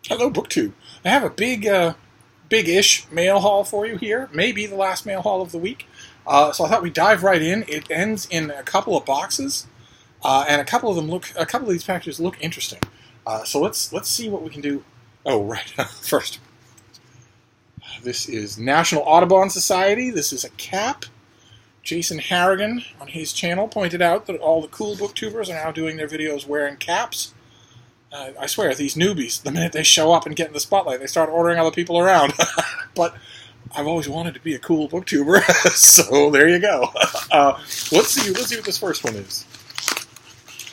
Hello, BookTube. I have a big-ish mail haul for you here. Maybe the last mail haul of the week. So I thought we'd dive right in. It ends in a couple of boxes, and a couple of these packages look interesting. So let's see what we can do. Oh, right. First, this is National Audubon Society. This is a cap. Jason Harrigan on his channel pointed out that all the cool booktubers are now doing their videos wearing caps. I swear, these newbies, the minute they show up and get in the spotlight, they start ordering other people around. But I've always wanted to be a cool booktuber, so there you go. Let's see what this first one is.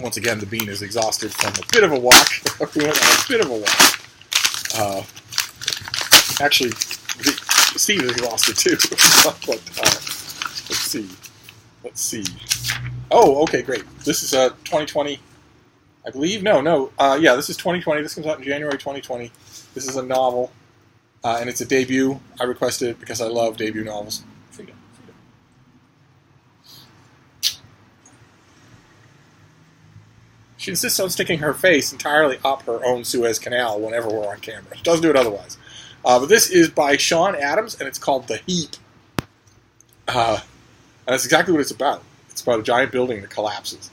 Once again, the bean is exhausted from a bit of a walk. We went on a bit of a walk. Actually, Steve is exhausted too. But let's see. Oh, okay, great. This is 2020, I believe. No. Yeah, this is 2020. This comes out in January 2020. This is a novel, and it's a debut. I requested it because I love debut novels. Freedom. She insists on sticking her face entirely up her own Suez Canal whenever we're on camera. She doesn't do it otherwise. But this is by Sean Adams, and it's called The Heap. And that's exactly what it's about. It's about a giant building that collapses.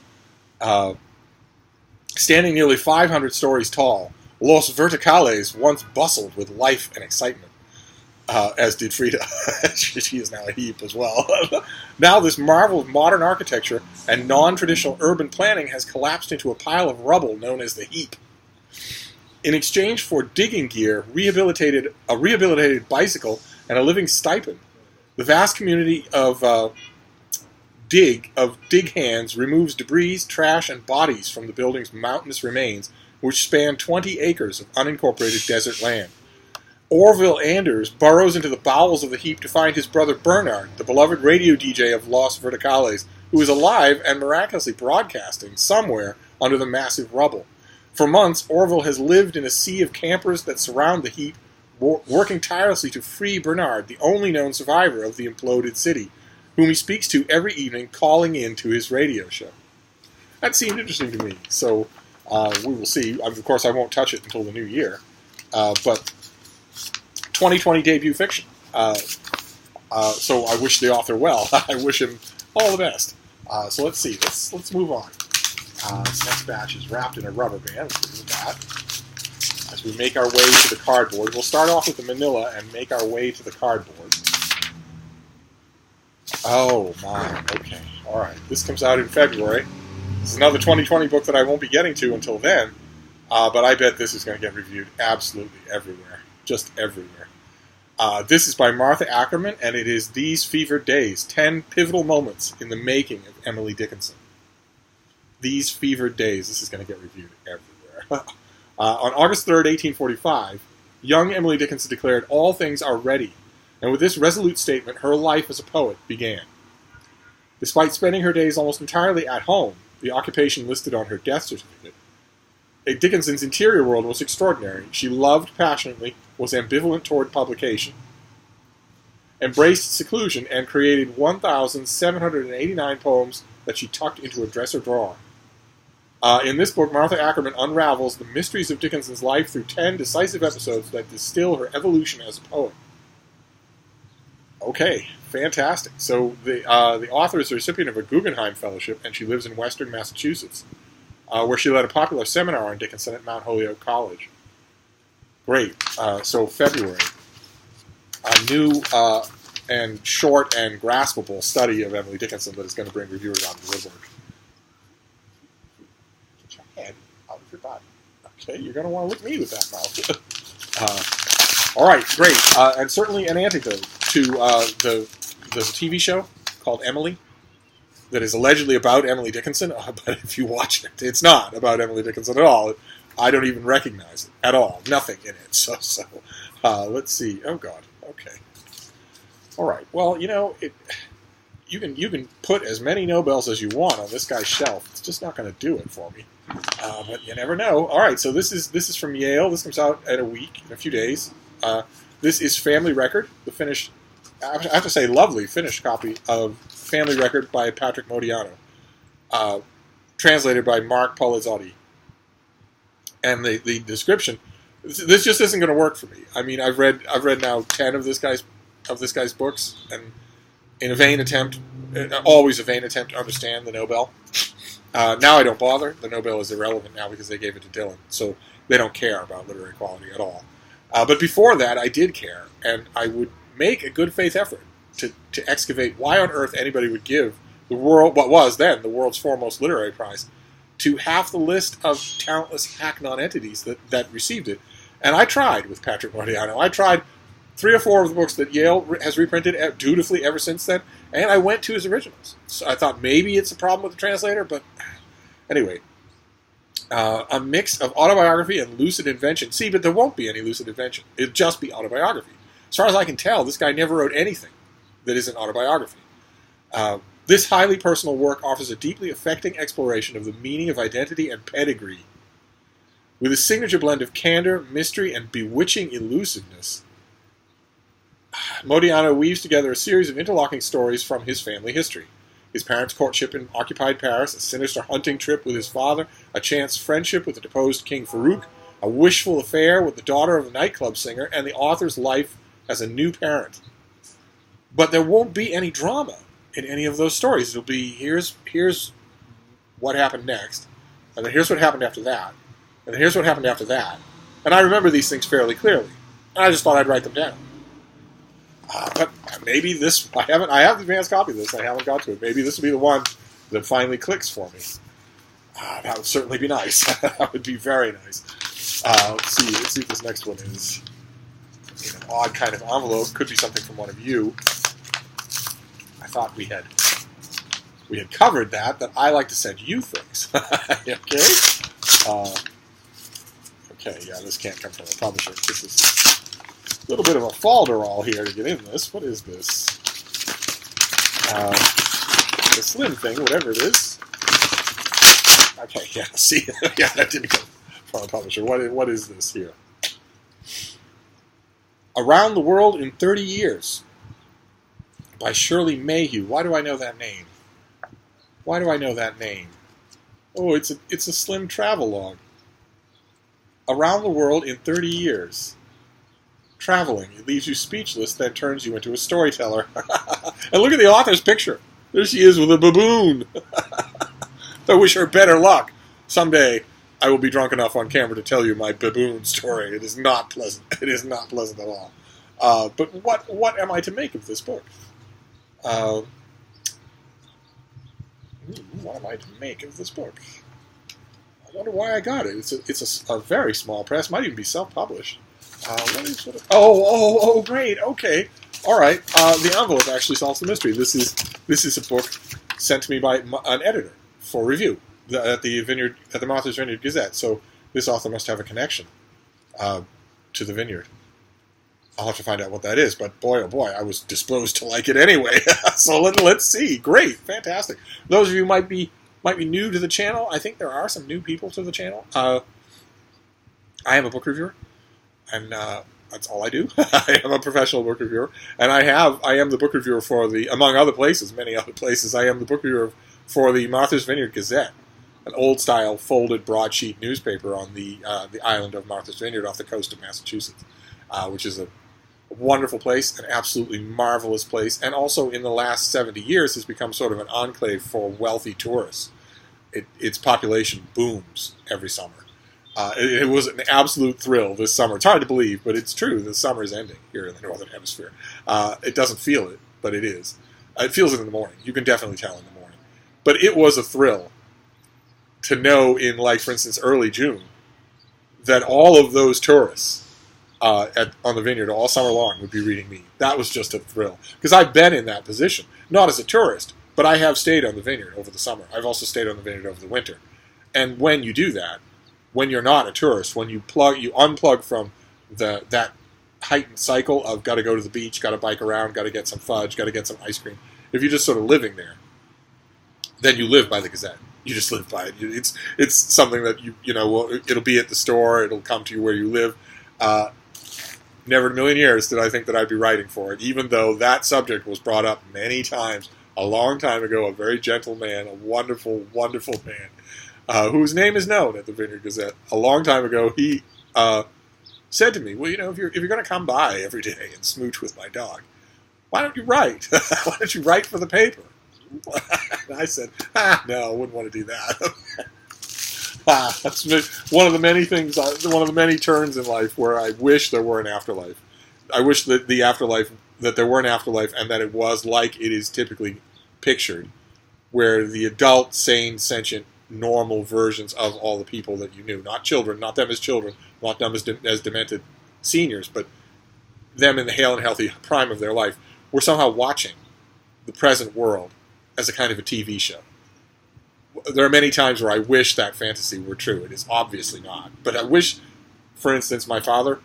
Standing nearly 500 stories tall, Los Verticales once bustled with life and excitement, as did Frida. She is now a heap as well. Now this marvel of modern architecture and non-traditional urban planning has collapsed into a pile of rubble known as the Heap. In exchange for digging gear, a rehabilitated bicycle, and a living stipend, the vast community of dig hands removes debris, trash, and bodies from the building's mountainous remains, which span 20 acres of unincorporated desert land. Orville Anders burrows into the bowels of the heap to find his brother Bernard, the beloved radio DJ of Los Verticales, who is alive and miraculously broadcasting somewhere under the massive rubble. For months, Orville has lived in a sea of campers that surround the heap, working tirelessly to free Bernard, the only known survivor of the imploded city, whom he speaks to every evening, calling in to his radio show. That seemed interesting to me, so we will see. Of course, I won't touch it until the new year, but 2020 debut fiction. So I wish the author well. I wish him all the best. So let's see. Let's move on. This next batch is wrapped in a rubber band. Let's do that. As we make our way to the cardboard, we'll start off with the manila and make our way to the cardboard. Oh my, okay, alright. This comes out in February. This is another 2020 book that I won't be getting to until then, but I bet this is going to get reviewed absolutely everywhere. Just everywhere. This is by Martha Ackerman, and it is These Fevered Days, 10 pivotal moments in the making of Emily Dickinson. These Fevered Days, this is going to get reviewed everywhere. On August 3rd, 1845, young Emily Dickinson declared, "All things are ready." And with this resolute statement, her life as a poet began. Despite spending her days almost entirely at home, the occupation listed on her death certificate, Dickinson's interior world was extraordinary. She loved passionately, was ambivalent toward publication, embraced seclusion, and created 1,789 poems that she tucked into a dresser drawer. In this book, Martha Ackerman unravels the mysteries of Dickinson's life through 10 decisive episodes that distill her evolution as a poet. Okay, fantastic. So the author is a recipient of a Guggenheim Fellowship, and she lives in Western Massachusetts, where she led a popular seminar on Dickinson at Mount Holyoke College. Great. So February, a new and short and graspable study of Emily Dickinson that is going to bring reviewers out of the woodwork. Get your head out of your body. Okay, you're going to want to look at me with that mouth. All right, great. And certainly an antidote to there's a TV show called Emily that is allegedly about Emily Dickinson, but if you watch it, it's not about Emily Dickinson at all. I don't even recognize it at all. Nothing in it. So let's see. Oh God. Okay. All right. Well, you know, you can put as many Nobels as you want on this guy's shelf. It's just not going to do it for me. But you never know. All right. So this is from Yale. This comes out in a few days. This is Family Record, the finished, I have to say, lovely finished copy of Family Record by Patrick Modiano, translated by Mark Polizzotti. And the description This just isn't going to work for me. I mean, I've read now 10 of this guy's books, and in a vain attempt, always a vain attempt to understand the Nobel. Now I don't bother. The Nobel is irrelevant now because they gave it to Dylan, so they don't care about literary quality at all. But before that, I did care, and I would make a good faith effort to excavate why on earth anybody would give the world, what was then the world's foremost literary prize, to half the list of talentless hack non-entities that received it. And I tried with Patrick Modiano. I tried 3 or 4 of the books that Yale has reprinted dutifully ever since then, and I went to his originals. So I thought maybe it's a problem with the translator, but anyway. A mix of autobiography and lucid invention. See, but there won't be any lucid invention. It'll just be autobiography. As far as I can tell, this guy never wrote anything that isn't autobiography. This highly personal work offers a deeply affecting exploration of the meaning of identity and pedigree. With a signature blend of candor, mystery, and bewitching elusiveness, Modiano weaves together a series of interlocking stories from his family history. His parents' courtship in occupied Paris, a sinister hunting trip with his father, a chance friendship with the deposed King Farouk, a wishful affair with the daughter of a nightclub singer, and the author's life as a new parent. But there won't be any drama in any of those stories. It'll be, here's what happened next, and then here's what happened after that, and then here's what happened after that. And I remember these things fairly clearly. And I just thought I'd write them down. But maybe this, I have the advanced copy of this, I haven't got to it. Maybe this will be the one that finally clicks for me. That would certainly be nice. That would be very nice. Let's see if this next one is in an odd kind of envelope. Could be something from one of you. I thought we had covered that I like to send you things. Okay? Okay, yeah, this can't come from a publisher. This is a little bit of a falderall here to get in this. What is this? The slim thing, whatever it is. Okay, yeah, see, yeah, that didn't come from a publisher. What is this here? Around the World in 30 Years by Shirley Mayhew. Why do I know that name? Why do I know that name? Oh, it's a slim travelogue. Around the World in 30 Years. Traveling. It leaves you speechless, then turns you into a storyteller. And look at the author's picture. There she is with a baboon. I wish her better luck. Someday I will be drunk enough on camera to tell you my baboon story. It is not pleasant. It is not pleasant at all. But what am I to make of this book? What am I to make of this book? I wonder why I got it. It's a very small press. Might even be self-published. Great. Okay. All right. The envelope actually solves the mystery. This is a book sent to me by an editor for review at the Martha's Vineyard Gazette. So this author must have a connection to the Vineyard. I'll have to find out what that is. But boy, oh boy, I was disposed to like it anyway. So let's see. Great. Fantastic. Those of you might be new to the channel. I think there are some new people to the channel. I am a book reviewer. And that's all I do. I am a professional book reviewer, and I am the book reviewer for among other places, many other places. I am the book reviewer for the Martha's Vineyard Gazette, an old-style folded broadsheet newspaper on the island of Martha's Vineyard off the coast of Massachusetts, which is a wonderful place, an absolutely marvelous place, and also in the last 70 years has become sort of an enclave for wealthy tourists. Its population booms every summer. It was an absolute thrill this summer. It's hard to believe, but it's true. The summer is ending here in the Northern Hemisphere. It doesn't feel it, but it is. It feels it in the morning. You can definitely tell in the morning. But it was a thrill to know in, like, for instance, early June, that all of those tourists on the vineyard all summer long would be reading me. That was just a thrill. Because I've been in that position. Not as a tourist, but I have stayed on the vineyard over the summer. I've also stayed on the vineyard over the winter. And when you do that, when you're not a tourist, when you unplug from that heightened cycle of got to go to the beach, got to bike around, got to get some fudge, got to get some ice cream. If you're just sort of living there, then you live by the Gazette. You just live by it. It's something that it'll be at the store. It'll come to you where you live. Never in a million years did I think that I'd be writing for it, even though that subject was brought up many times a long time ago. A very gentle man, a wonderful, wonderful man. Whose name is known at the Vineyard Gazette. A long time ago, he said to me, well, if you're going to come by every day and smooch with my dog, why don't you write? Why don't you write for the paper? And I said, no, I wouldn't want to do that. That's one of the many things, one of the many turns in life where I wish there were an afterlife. I wish that there were an afterlife, and that it was like it is typically pictured, where the adult, sane, sentient, normal versions of all the people that you knew, not children, not them as children, not them as demented seniors, but them in the hale and healthy prime of their life, were somehow watching the present world as a kind of a TV show. There are many times where I wish that fantasy were true. It is obviously not. But I wish, for instance, my father,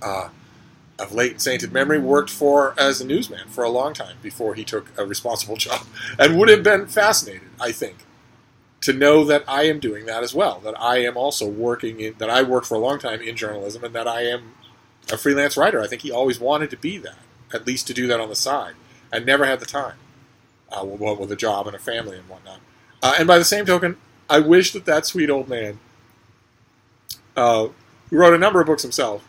of late and sainted memory, worked as a newsman for a long time before he took a responsible job, and would have been fascinated, I think, to know that I am doing that as well, that I am also that I worked for a long time in journalism, and that I am a freelance writer. I think he always wanted to be that, at least to do that on the side, and never had the time, with a job and a family and whatnot. And by the same token, I wish that sweet old man, who wrote a number of books himself,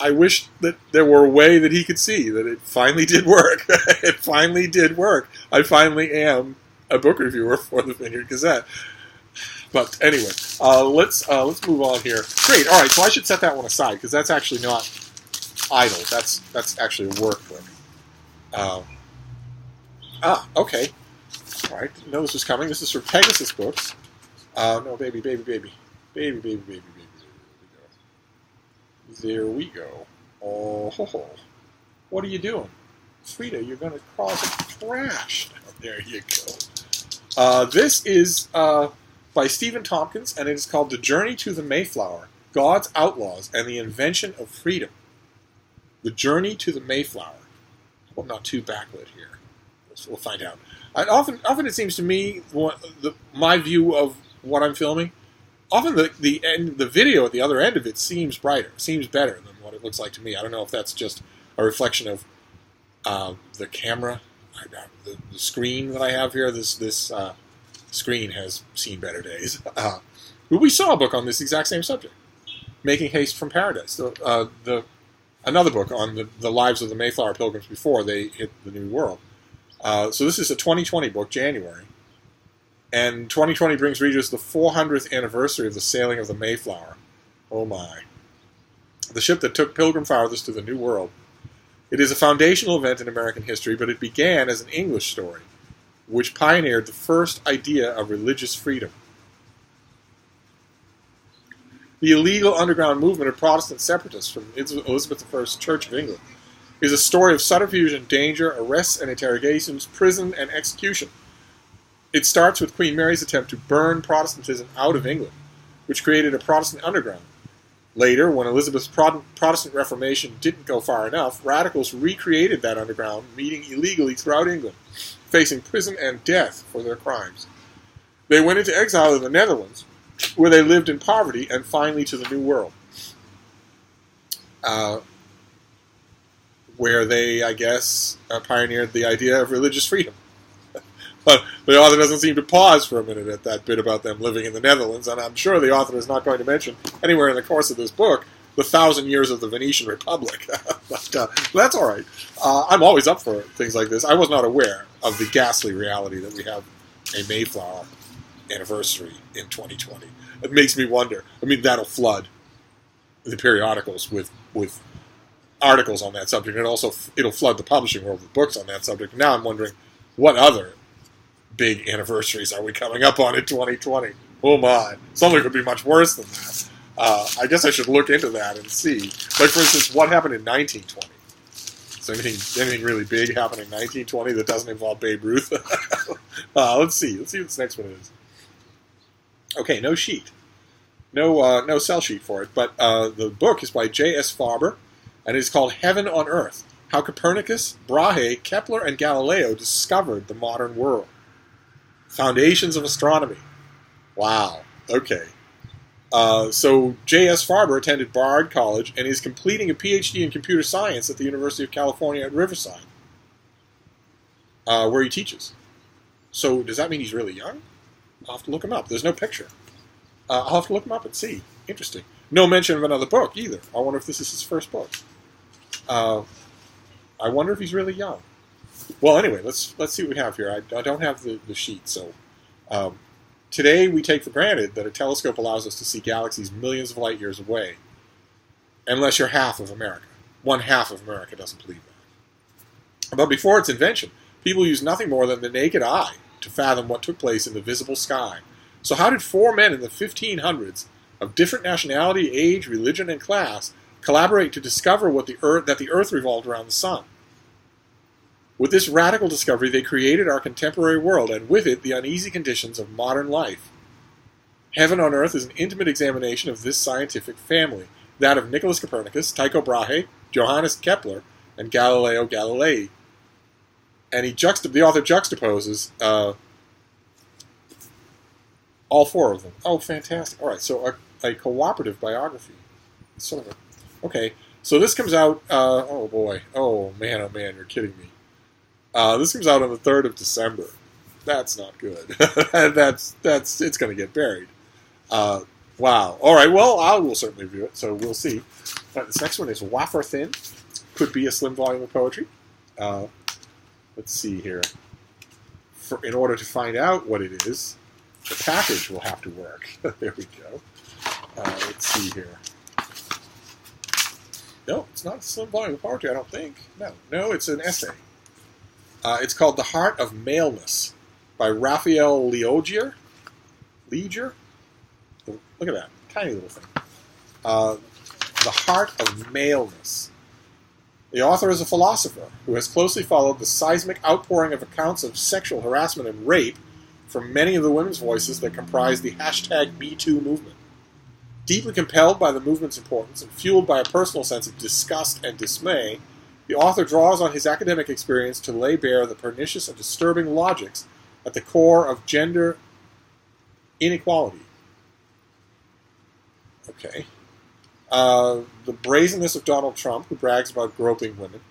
I wish that there were a way that he could see that it finally did work. It finally did work. I finally am a book reviewer for the Vineyard Gazette. But anyway, let's move on here. Great. All right. So I should set that one aside because that's actually not idle. That's actually a workbook. Okay. All right. Didn't know this was coming. This is from Pegasus Books. No, baby. There we go. Oh, what are you doing? Frida, you're going to cause a crash. Oh, there you go. This is by Stephen Tompkins, and it is called The Journey to the Mayflower, God's Outlaws, and the Invention of Freedom. The Journey to the Mayflower. Well, not too backlit here. We'll find out. Often it seems to me, my view of what I'm filming, often the video at the other end of it seems brighter, seems better than what it looks like to me. I don't know if that's just a reflection of the camera, the screen that I have here. This screen has seen better days. But we saw a book on this exact same subject, Making Haste from Paradise. Another book on the lives of the Mayflower Pilgrims before they hit the New World. So this is a 2020 book, January. And 2020 brings readers the 400th anniversary of the sailing of the Mayflower. Oh my. The ship that took pilgrim fathers to the New World. It is a foundational event in American history, but it began as an English story, which pioneered the first idea of religious freedom. The illegal underground movement of Protestant separatists from Elizabeth I's Church of England is a story of subterfuge and danger, arrests and interrogations, prison and execution. It starts with Queen Mary's attempt to burn Protestantism out of England, which created a Protestant underground. Later, when Elizabeth's Protestant Reformation didn't go far enough, radicals recreated that underground, meeting illegally throughout England, facing prison and death for their crimes. They went into exile in the Netherlands, where they lived in poverty, and finally to the New World, where they, I guess, pioneered the idea of religious freedom. But the author doesn't seem to pause for a minute at that bit about them living in the Netherlands, and I'm sure the author is not going to mention anywhere in the course of this book the 1,000 years of the Venetian Republic. But that's all right. I'm always up for things like this. I was not aware of the ghastly reality that we have a Mayflower anniversary in 2020. It makes me wonder. I mean, that'll flood the periodicals with articles on that subject, and also it'll flood the publishing world with books on that subject. Now I'm wondering, what other big anniversaries are we coming up on in 2020? Oh my. Something could be much worse than that. I guess I should look into that and see. Like, for instance, what happened in 1920? Is anything really big happened in 1920 that doesn't involve Babe Ruth? Let's see. Let's see what this next one is. Okay, no sheet. No sell sheet for it. But the book is by J.S. Farber, and it is called Heaven on Earth: How Copernicus, Brahe, Kepler, and Galileo Discovered the Modern World. Foundations of Astronomy. Wow. Okay. So J.S. Farber attended Bard College and is completing a Ph.D. in computer science at the University of California at Riverside, where he teaches. So does that mean he's really young? I'll have to look him up. There's no picture. I'll have to look him up and see. Interesting. No mention of another book either. I wonder if this is his first book. I wonder if he's really young. Well, anyway, let's see what we have here. I don't have the sheet, so today we take for granted that a telescope allows us to see galaxies millions of light years away, unless you're half of America. One half of America doesn't believe that. But before its invention, people used nothing more than the naked eye to fathom what took place in the visible sky. So how did 4 men in the 1500s of different nationality, age, religion, and class collaborate to discover that the Earth revolved around the sun? With this radical discovery, they created our contemporary world, and with it, the uneasy conditions of modern life. Heaven on Earth is an intimate examination of this scientific family, that of Nicholas Copernicus, Tycho Brahe, Johannes Kepler, and Galileo Galilei. And the author juxtaposes all 4 of them. Oh, fantastic. All right, so a cooperative biography. Sort of okay, so this comes out, oh boy, oh man, you're kidding me. This comes out on the 3rd of December. That's not good. It's going to get buried. Wow. All right, well, I will certainly review it, so we'll see. This next one is Wafer Thin. Could be a slim volume of poetry. Let's see here. In order to find out what it is, the package will have to work. There we go. Let's see here. No, it's not a slim volume of poetry, I don't think. No, it's an essay. It's called The Heart of Maleness by Raphael Leger. Look at that. Tiny little thing. The Heart of Maleness. The author is a philosopher who has closely followed the seismic outpouring of accounts of sexual harassment and rape from many of the women's voices that comprise the #MeToo movement. Deeply compelled by the movement's importance and fueled by a personal sense of disgust and dismay, the author draws on his academic experience to lay bare the pernicious and disturbing logics at the core of gender inequality. Okay. The brazenness of Donald Trump, who brags about groping women,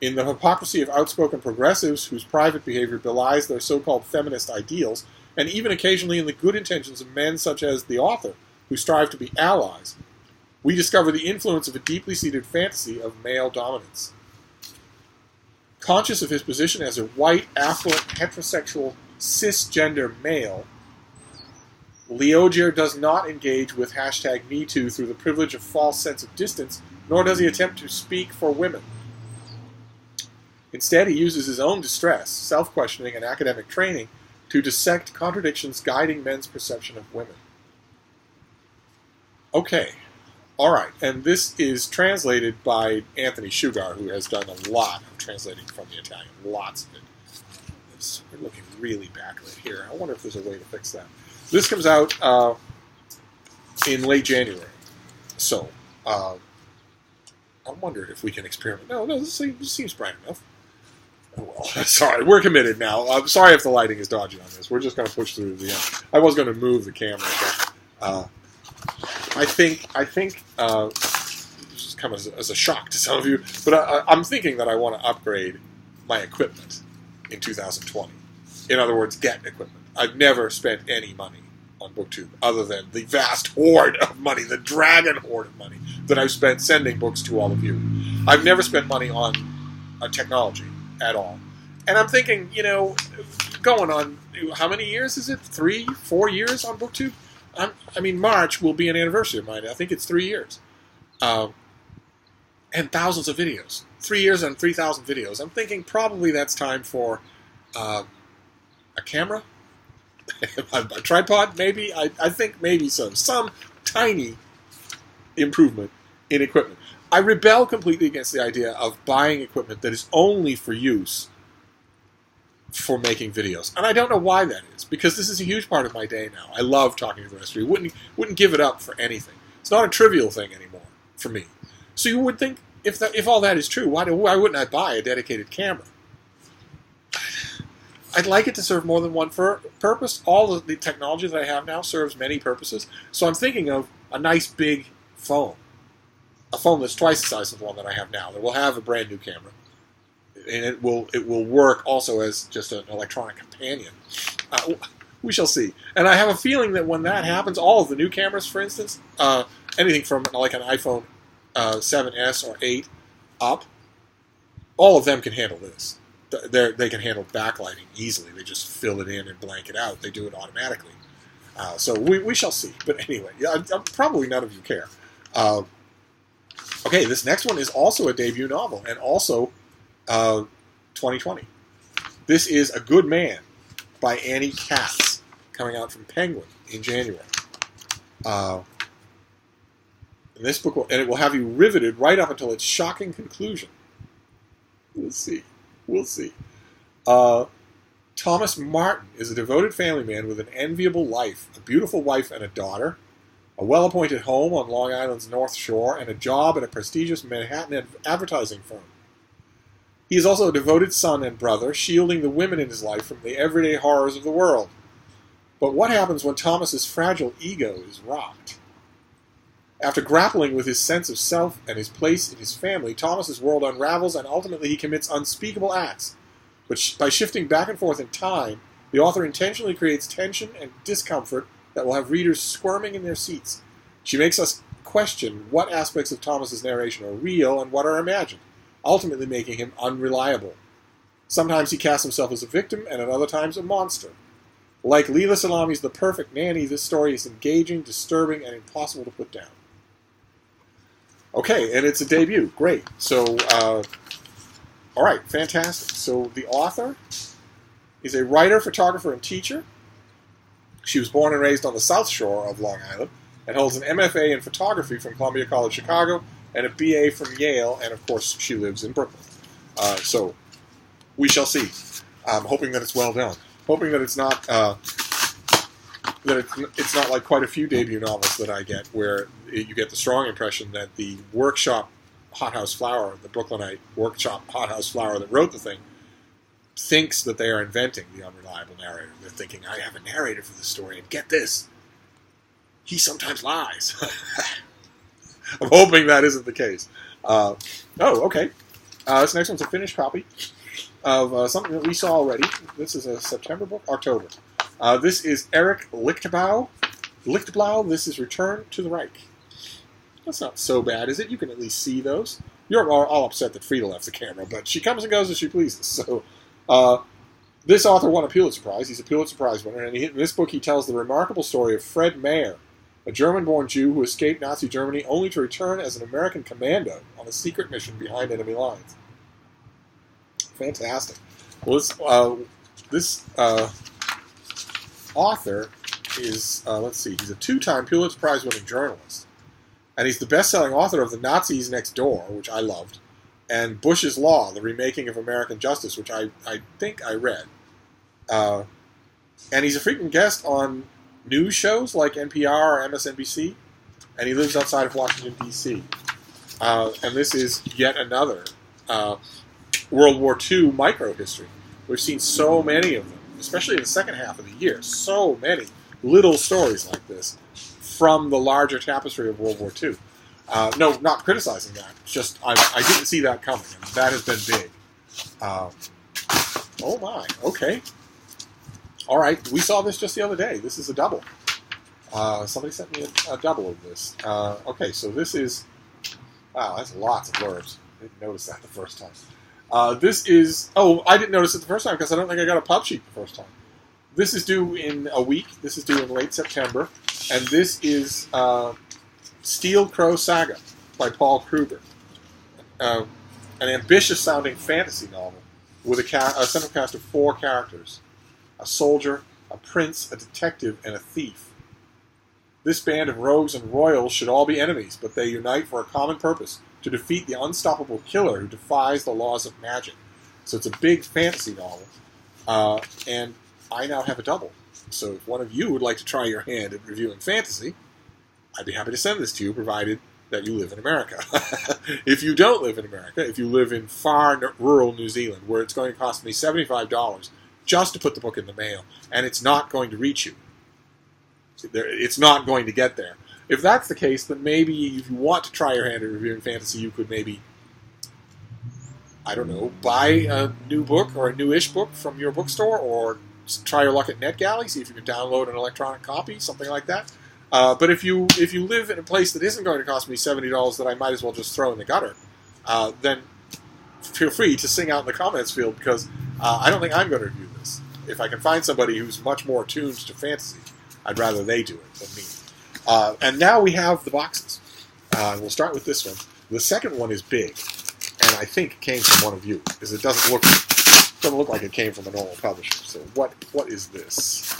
in the hypocrisy of outspoken progressives whose private behavior belies their so-called feminist ideals, and even occasionally in the good intentions of men such as the author, who strive to be allies, we discover the influence of a deeply seated fantasy of male dominance. Conscious of his position as a white, affluent, heterosexual, cisgender male, Leger does not engage with #MeToo through the privilege of false sense of distance, nor does he attempt to speak for women. Instead, he uses his own distress, self-questioning, and academic training to dissect contradictions guiding men's perception of women. Okay, all right, and this is translated by Anthony Sugar, who has done a lot of translating from the Italian, lots of it. We're looking really backlit here. I wonder if there's a way to fix that. This comes out in late January, so I wonder if we can experiment. No, this seems bright enough. Oh, well, sorry, we're committed now. I'm sorry if the lighting is dodgy on this. We're just going to push through to the end. I was going to move the camera, but I think this has come as a shock to some of you, but I'm thinking that I want to upgrade my equipment in 2020. In other words, get equipment. I've never spent any money on BookTube other than the vast hoard of money, the dragon hoard of money that I've spent sending books to all of you. I've never spent money on technology at all. And I'm thinking, going on, how many years is it? 3, 4 years on BookTube? March will be an anniversary of mine. I think it's 3 years. And thousands of videos. 3 years and 3,000 videos. I'm thinking probably that's time for a camera? A tripod, maybe? I think maybe so. Some tiny improvement in equipment. I rebel completely against the idea of buying equipment that is only for use for making videos. And I don't know why that is, because this is a huge part of my day now. I love talking to the rest of you. Wouldn't give it up for anything. It's not a trivial thing anymore for me. So you would think, if all that is true, why wouldn't I buy a dedicated camera? I'd like it to serve more than one purpose. All of the technology that I have now serves many purposes. So I'm thinking of a nice big phone. A phone that's twice the size of the one that I have now. That will have a brand new camera. And it will work also as just an electronic companion. We shall see. And I have a feeling that when that happens, all of the new cameras, for instance, anything from like an iPhone 7S or 8 up, all of them can handle this. They can handle backlighting easily. They just fill it in and blank it out. They do it automatically. So we shall see. But anyway, probably none of you care. Okay, this next one is also a debut novel, and also 2020. This is A Good Man by Annie Katz, coming out from Penguin in January. This book it will have you riveted right up until its shocking conclusion. We'll see. We'll see. Thomas Martin is a devoted family man with an enviable life, a beautiful wife and a daughter, a well-appointed home on Long Island's North Shore, and a job at a prestigious Manhattan advertising firm. He is also a devoted son and brother, shielding the women in his life from the everyday horrors of the world. But what happens when Thomas's fragile ego is rocked? After grappling with his sense of self and his place in his family, Thomas's world unravels and ultimately he commits unspeakable acts. But by shifting back and forth in time, the author intentionally creates tension and discomfort that will have readers squirming in their seats. She makes us question what aspects of Thomas's narration are real and what are imagined, ultimately making him unreliable. Sometimes he casts himself as a victim, and at other times a monster. Like Leela Salami's The Perfect Nanny, this story is engaging, disturbing, and impossible to put down. Okay, and it's a debut. Great. So, all right, fantastic. So the author is a writer, photographer, and teacher. She was born and raised on the South Shore of Long Island and holds an MFA in photography from Columbia College Chicago and a BA from Yale, and of course she lives in Brooklyn. So we shall see. I'm hoping that it's well done. Hoping that it's not it's not like quite a few debut novels that I get where you get the strong impression that the workshop hothouse flower, the Brooklynite workshop hothouse flower that wrote the thing, thinks that they are inventing the unreliable narrator. They're thinking, I have a narrator for this story, and get this, he sometimes lies. I'm hoping that isn't the case. Okay. This next one's a finished copy of something that we saw already. This is a September book? October. This is Eric Lichtblau. This is Return to the Reich. That's not so bad, is it? You can at least see those. You're all upset that Frida left the camera, but she comes and goes as she pleases. So, this author won a Pulitzer Prize. He's a Pulitzer Prize winner, and in this book he tells the remarkable story of Fred Mayer, a German-born Jew who escaped Nazi Germany only to return as an American commando on a secret mission behind enemy lines. Fantastic. Well, this author is, let's see, he's a two-time Pulitzer Prize-winning journalist. And he's the best-selling author of The Nazis Next Door, which I loved, and Bush's Law, the remaking of American Justice, which I think I read. And he's a frequent guest on news shows like NPR or MSNBC, and he lives outside of Washington, D.C. And this is yet another World War II micro-history. We've seen so many of them, especially in the second half of the year, so many little stories like this from the larger tapestry of World War II. No, not criticizing that. It's just I didn't see that coming, and that has been big. Oh my, okay. All right, we saw this just the other day. This is a double. Somebody sent me a double of this. Okay, so this is... Wow, that's lots of blurbs. I didn't notice that the first time. This is... Oh, I didn't notice it the first time because I don't think I got a pub sheet the first time. This is due in a week. This is due in late September. And this is Steel Crow Saga by Paul Kruger. An ambitious-sounding fantasy novel with a central cast of 4 characters. A soldier, a prince, a detective, and a thief. This band of rogues and royals should all be enemies, but they unite for a common purpose, to defeat the unstoppable killer who defies the laws of magic. So it's a big fantasy novel. And I now have a double. So if one of you would like to try your hand at reviewing fantasy, I'd be happy to send this to you, provided that you live in America. If you don't live in America, if you live in far rural New Zealand, where it's going to cost me $75 just to put the book in the mail, and it's not going to reach you, it's not going to get there. If that's the case, then maybe if you want to try your hand at reviewing fantasy, you could maybe, I don't know, buy a new book or a newish book from your bookstore, or try your luck at NetGalley, see if you can download an electronic copy, something like that. But if you live in a place that isn't going to cost me $70 that I might as well just throw in the gutter, then feel free to sing out in the comments field, because I don't think I'm going to review this. If I can find somebody who's much more attuned to fantasy, I'd rather they do it than me. And now we have the boxes. We'll start with this one. The second one is big, and I think came from one of you, because it doesn't look like it came from a normal publisher. So what is this?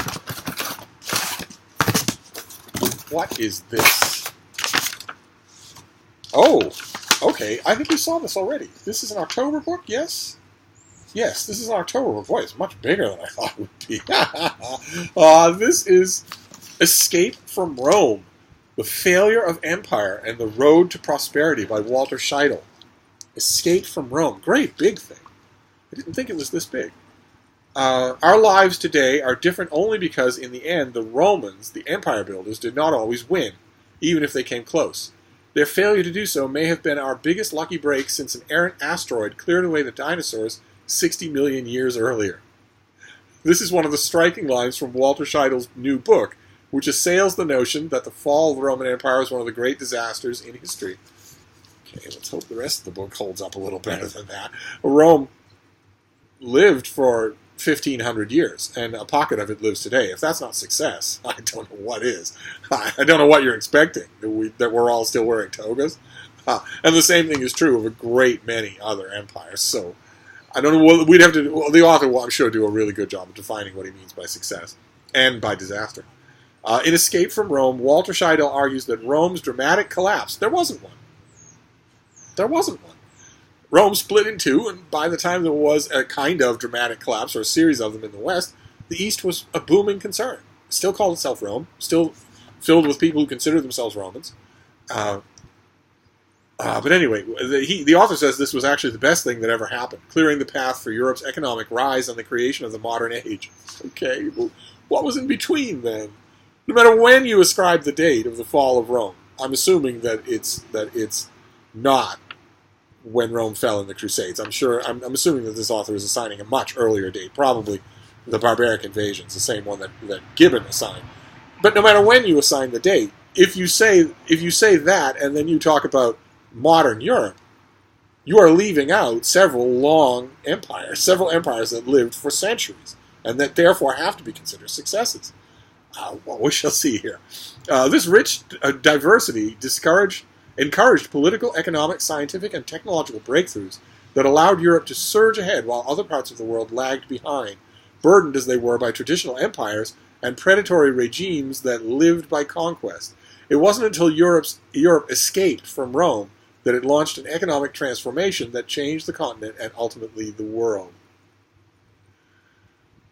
What is this? Oh, okay. I think you saw this already. This is an October book, yes? Yes, this is an October book. Boy, it's much bigger than I thought it would be. This is Escape from Rome, The Failure of Empire and the Road to Prosperity by Walter Scheidel. Escape from Rome. Great big thing. I didn't think it was this big. Our lives today are different only because, in the end, the Romans, the empire builders, did not always win, even if they came close. Their failure to do so may have been our biggest lucky break since an errant asteroid cleared away the dinosaurs 60 million years earlier. This is one of the striking lines from Walter Scheidel's new book, which assails the notion that the fall of the Roman Empire is one of the great disasters in history. Okay, let's hope the rest of the book holds up a little better than that. Rome lived for 1,500 years, and a pocket of it lives today. If that's not success, I don't know what is. I don't know what you're expecting, that we're all still wearing togas. And the same thing is true of a great many other empires. So I don't know what we'd have to do. Well, the author will, I'm sure, do a really good job of defining what he means by success and by disaster. In Escape from Rome, Walter Scheidel argues that Rome's dramatic collapse, there wasn't one. There wasn't one. Rome split in two, and by the time there was a kind of dramatic collapse, or a series of them in the West, the East was a booming concern. It still called itself Rome, still filled with people who consider themselves Romans. But anyway, the author says this was actually the best thing that ever happened, clearing the path for Europe's economic rise and the creation of the modern age. Okay, well, what was in between then? No matter when you ascribe the date of the fall of Rome, I'm assuming that it's not when Rome fell in the Crusades. I'm assuming that this author is assigning a much earlier date, probably the barbaric invasions, the same one that Gibbon assigned. But no matter when you assign the date, if you say that and then you talk about modern Europe, you are leaving out several empires that lived for centuries, and that therefore have to be considered successes. Well, we shall see here. This rich diversity encouraged political, economic, scientific, and technological breakthroughs that allowed Europe to surge ahead while other parts of the world lagged behind, burdened as they were by traditional empires and predatory regimes that lived by conquest. It wasn't until Europe escaped from Rome that it launched an economic transformation that changed the continent and ultimately the world.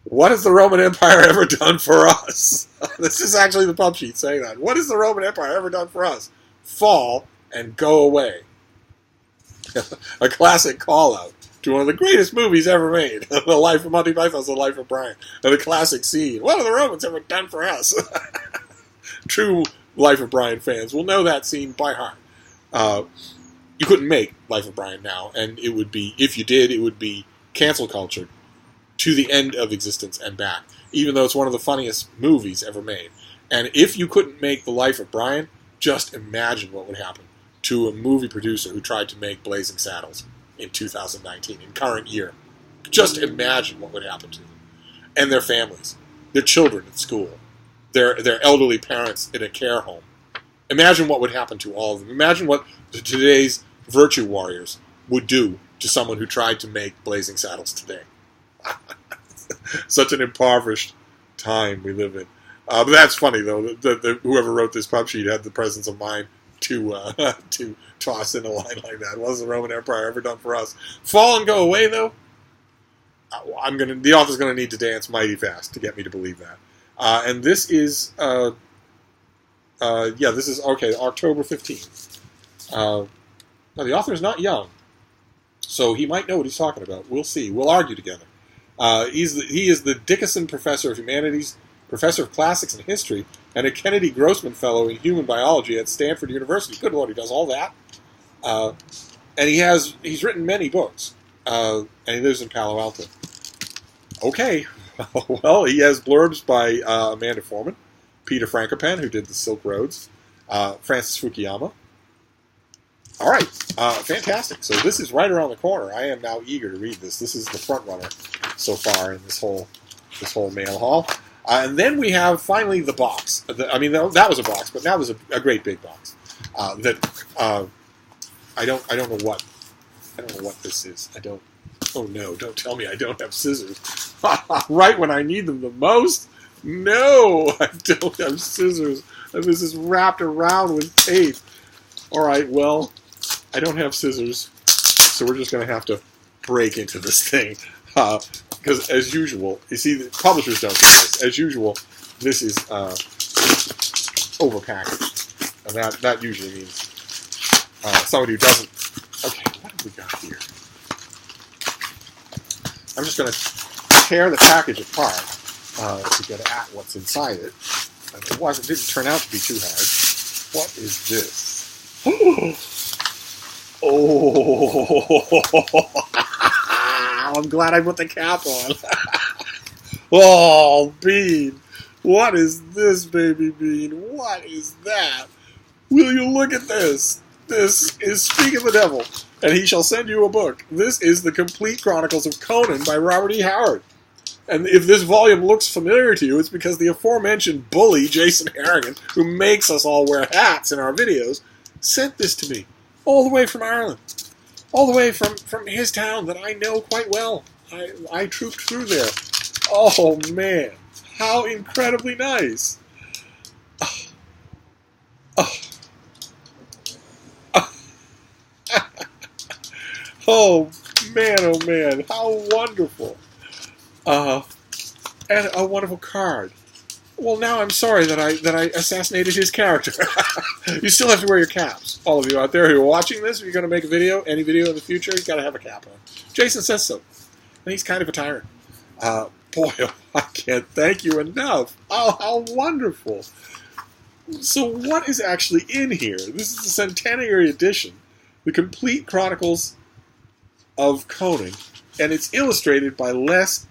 What has the Roman Empire ever done for us? This is actually the pub sheet saying that. What has the Roman Empire ever done for us? Fall and go away. A classic call-out to one of the greatest movies ever made, The Life of Monty Python's The Life of Brian, and the classic scene. What have the Romans ever done for us? True Life of Brian fans will know that scene by heart. You couldn't make Life of Brian now, and it would be, if you did, it would be cancel culture to the end of existence and back, even though it's one of the funniest movies ever made. And if you couldn't make The Life of Brian, just imagine what would happen to a movie producer who tried to make Blazing Saddles in 2019, in current year. Just imagine what would happen to them. And their families, their children at school, their elderly parents in a care home. Imagine what would happen to all of them. Imagine what today's virtue warriors would do to someone who tried to make Blazing Saddles today. Such an impoverished time we live in. But that's funny, though. Whoever wrote this pub sheet had the presence of mind to toss in a line like that. What has the Roman Empire ever done for us? Fall and go away, though? The author's going to need to dance mighty fast to get me to believe that. And this is, this is, okay, October 15th. Now, the author is not young, so he might know what he's talking about. We'll see. We'll argue together. He is the Dickinson Professor of Humanities, Professor of Classics and History, and a Kennedy Grossman Fellow in Human Biology at Stanford University. Good Lord, he does all that. And he's written many books, and he lives in Palo Alto. Okay, well, he has blurbs by Amanda Foreman, Peter Frankopan, who did the Silk Roads, Francis Fukuyama. All right, fantastic. So this is right around the corner. I am now eager to read this. This is the front runner so far in this whole mail haul. And then we have finally the box. I mean, that was a box, but now there's a great big box that I don't know what this is. I don't. Oh no! Don't tell me I don't have scissors. Right when I need them the most. No, I don't have scissors, and this is wrapped around with tape. All right, well, I don't have scissors, so we're just going to have to break into this thing. Because as usual, you see, the publishers don't do this. As usual, this is overpackaged, and that usually means somebody who doesn't. Okay, what have we got here? I'm just going to tear the package apart to get at what's inside it. And it didn't turn out to be too hard. What is this? Oh, I'm glad I put the cap on. Oh, Bean. What is this, baby Bean? What is that? Will you look at this? This is Speak of the Devil, and he shall send you a book. This is the Complete Chronicles of Conan by Robert E. Howard. And if this volume looks familiar to you, it's because the aforementioned bully, Jason Harrigan, who makes us all wear hats in our videos, sent this to me, all the way from Ireland. All the way from his town that I know quite well. I trooped through there. Oh, man. How incredibly nice. Oh, man, how wonderful. And a wonderful card. Well, now I'm sorry that I assassinated his character. You still have to wear your caps. All of you out there who are watching this, if you're going to make a video, any video in the future, you've got to have a cap on. Jason says so. And he's kind of a tyrant. Boy, I can't thank you enough. Oh, how wonderful. So what is actually in here? This is the centenary edition, the Complete Chronicles of Conan, and it's illustrated by Les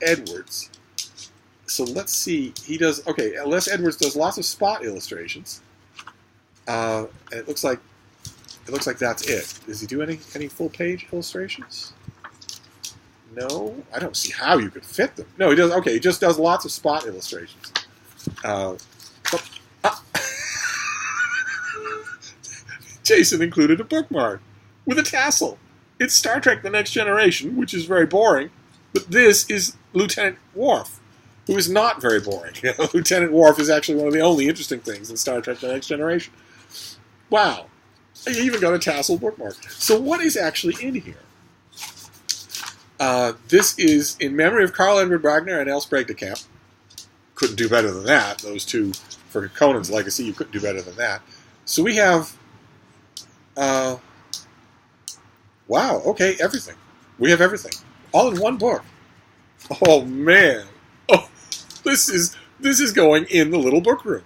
Edwards. So let's see. He does Les Edwards does lots of spot illustrations. And it looks like that's it. Does he do any full page illustrations? No, I don't see how you could fit them. No, he does. Okay, he just does lots of spot illustrations. Jason included a bookmark with a tassel. It's Star Trek: The Next Generation, which is very boring, but this is Lieutenant Worf, who is not very boring. Lieutenant Worf is actually one of the only interesting things in Star Trek: The Next Generation. Wow. He even got a tassel bookmark. So what is actually in here? This is in memory of Karl Edward Wagner and Els Kneecap. Couldn't do better than that. Those two, for Conan's legacy, you couldn't do better than that. So we have... wow, okay, everything. We have everything. All in one book. Oh, man. Oh, this is going in the little book room.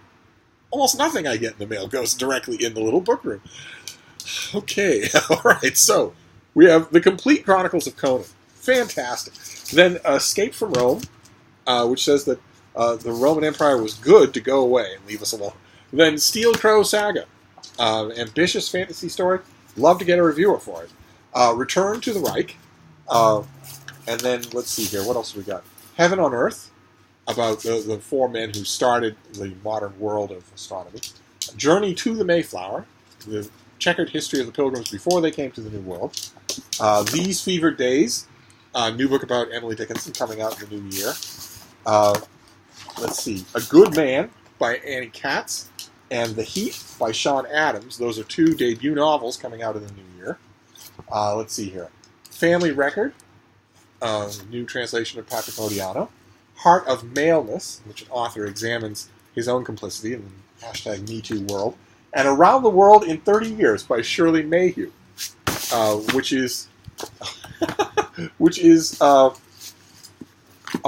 Almost nothing I get in the mail goes directly in the little book room. Okay, all right, so we have the Complete Chronicles of Conan. Fantastic. Then Escape from Rome, which says that the Roman Empire was good to go away and leave us alone. Then Steel Crow Saga, ambitious fantasy story. Love to get a reviewer for it. Return to the Reich. And then, let's see here, what else have we got? Heaven on Earth, about the four men who started the modern world of astronomy. Journey to the Mayflower, the checkered history of the Pilgrims before they came to the New World. These Fevered Days, a new book about Emily Dickinson coming out in the new year. Let's see, A Good Man by Annie Katz, and The Heat by Sean Adams. Those are two debut novels coming out in the new year. Let's see here. Family Record, new translation of Patrick Modiano. Heart of Maleness, which an author examines his own complicity in the #MeToo world. And Around the World in 30 Years by Shirley Mayhew, which is a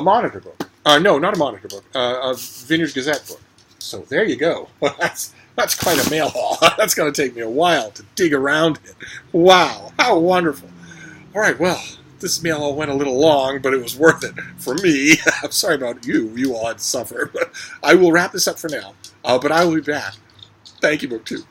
monitor book. No, not a monitor book. A Vineyard Gazette book. So there you go. That's quite a mail haul. That's going to take me a while to dig around it. Wow, how wonderful. All right, well, this mail all went a little long, but it was worth it for me. I'm sorry about you. You all had to suffer. But I will wrap this up for now. But I will be back. Thank you, Book 2.